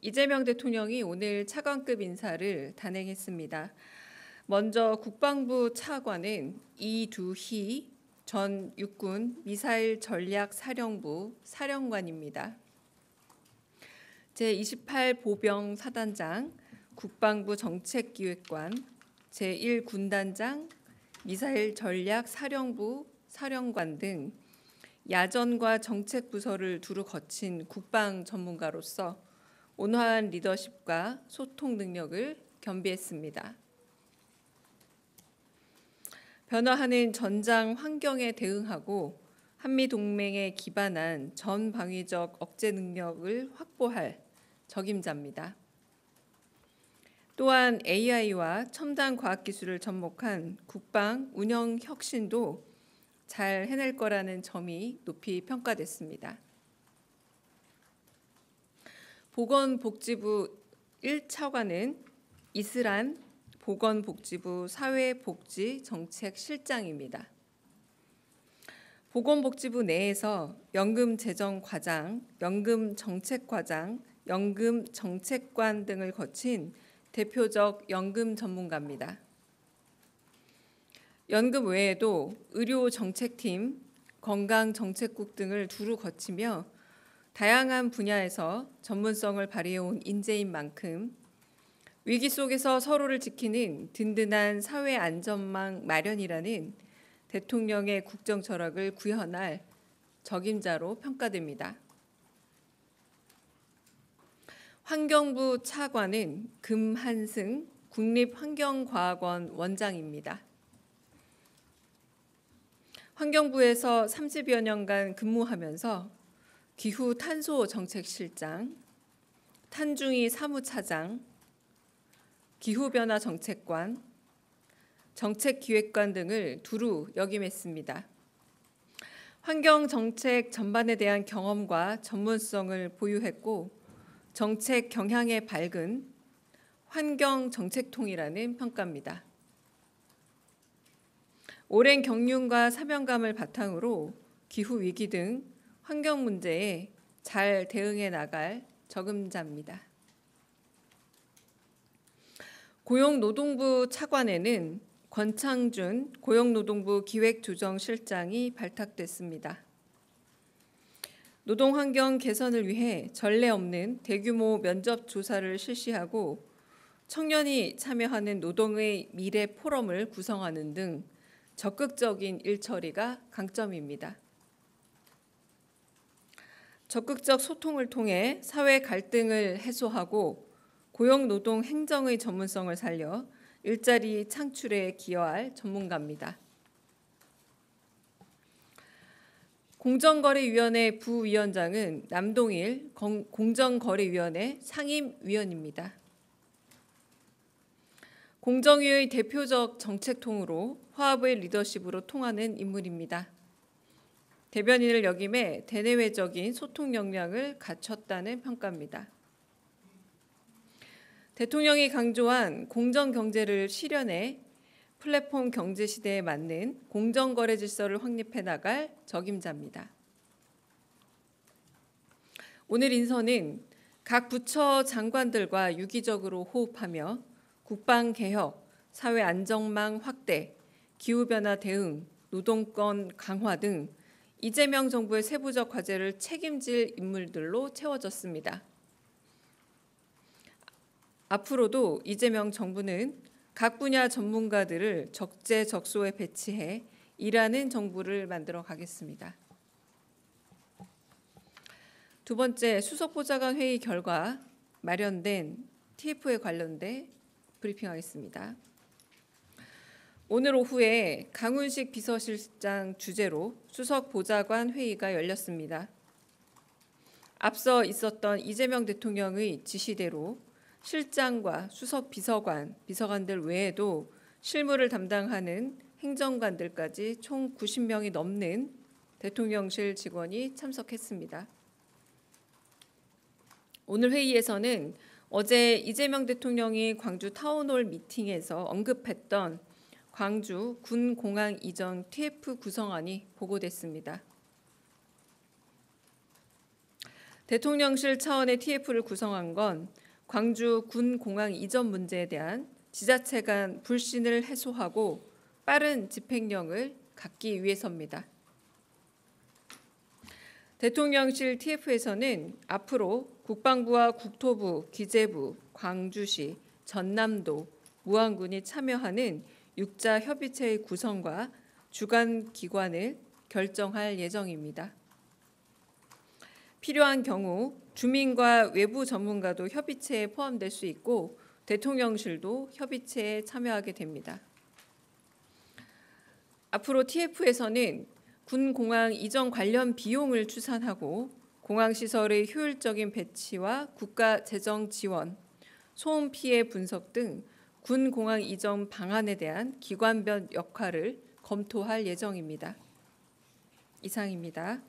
이재명 대통령이 오늘 차관급 인사를 단행했습니다. 먼저 국방부 차관은 이두희 전 육군 미사일 전략 사령부 사령관입니다. 제28보병 사단장, 국방부 정책기획관, 제1군단장, 미사일 전략 사령부 사령관 등 야전과 정책부서를 두루 거친 국방 전문가로서 온화한 리더십과 소통 능력을 겸비했습니다. 변화하는 전장 환경에 대응하고 한미동맹에 기반한 전방위적 억제 능력을 확보할 적임자입니다. 또한 AI와 첨단 과학기술을 접목한 국방 운영 혁신도 잘 해낼 거라는 점이 높이 평가됐습니다. 보건복지부 1차관은 이슬한 보건복지부 사회복지정책실장입니다. 보건복지부 내에서 연금재정과장, 연금정책과장, 연금정책관 등을 거친 대표적 연금 전문가입니다. 연금 외에도 의료정책팀, 건강정책국 등을 두루 거치며 다양한 분야에서 전문성을 발휘해온 인재인 만큼 위기 속에서 서로를 지키는 든든한 사회 안전망 마련이라는 대통령의 국정 철학을 구현할 적임자로 평가됩니다. 환경부 차관은 금한승 국립환경과학원 원장입니다. 환경부에서 30여 년간 근무하면서 기후 탄소 정책실장, 탄중이 사무차장, 기후변화 정책관, 정책기획관 등을 두루 역임했습니다. 환경정책 전반에 대한 경험과 전문성을 보유했고 정책 경향에 밝은 환경정책통이라는 평가입니다. 오랜 경륜과 사명감을 바탕으로 기후위기 등 환경 문제에 잘 대응해 나갈 적임자입니다. 고용노동부 차관에는 권창준 고용노동부 기획조정실장이 발탁됐습니다. 노동환경 개선을 위해 전례 없는 대규모 면접 조사를 실시하고 청년이 참여하는 노동의 미래 포럼을 구성하는 등 적극적인 일처리가 강점입니다. 적극적 소통을 통해 사회 갈등을 해소하고 고용노동 행정의 전문성을 살려 일자리 창출에 기여할 전문가입니다. 공정거래위원회 부위원장은 남동일 공정거래위원회 상임위원입니다. 공정위의 대표적 정책통으로 화합의 리더십으로 통하는 인물입니다. 대변인을 역임해 대내외적인 소통 역량을 갖췄다는 평가입니다. 대통령이 강조한 공정경제를 실현해 플랫폼 경제 시대에 맞는 공정거래 질서를 확립해 나갈 적임자입니다. 오늘 인선은 각 부처 장관들과 유기적으로 호흡하며 국방개혁, 사회안정망 확대, 기후변화 대응, 노동권 강화 등 이재명 정부의 세부적 과제를 책임질 인물들로 채워졌습니다. 앞으로도 이재명 정부는 각 분야 전문가들을 적재적소에 배치해 일하는 정부를 만들어 가겠습니다. 두 번째, 수석보좌관 회의 결과 마련된 TF에 관련돼 브리핑하겠습니다. 오늘 오후에 강훈식 비서실장 주재로 수석보좌관 회의가 열렸습니다. 앞서 있었던 이재명 대통령의 지시대로 실장과 수석 비서관, 비서관들 외에도 실무를 담당하는 행정관들까지 총 90명이 넘는 대통령실 직원이 참석했습니다. 오늘 회의에서는 어제 이재명 대통령이 광주 타운홀 미팅에서 언급했던 광주 군공항 이전 TF 구성안이 보고됐습니다. 대통령실 차원의 TF를 구성한 건 광주 군 공항 이전 문제에 대한 지자체 간 불신을 해소하고 빠른 집행력을 갖기 위해서입니다. 대통령실 TF에서는 앞으로 국방부와 국토부, 기재부, 광주시, 전남도, 무안군이 참여하는 육자 협의체의 구성과 주관 기관을 결정할 예정입니다. 필요한 경우 주민과 외부 전문가도 협의체에 포함될 수 있고 대통령실도 협의체에 참여하게 됩니다. 앞으로 TF에서는 군 공항 이전 관련 비용을 추산하고 공항시설의 효율적인 배치와 국가 재정 지원, 소음 피해 분석 등 군 공항 이전 방안에 대한 기관별 역할을 검토할 예정입니다. 이상입니다.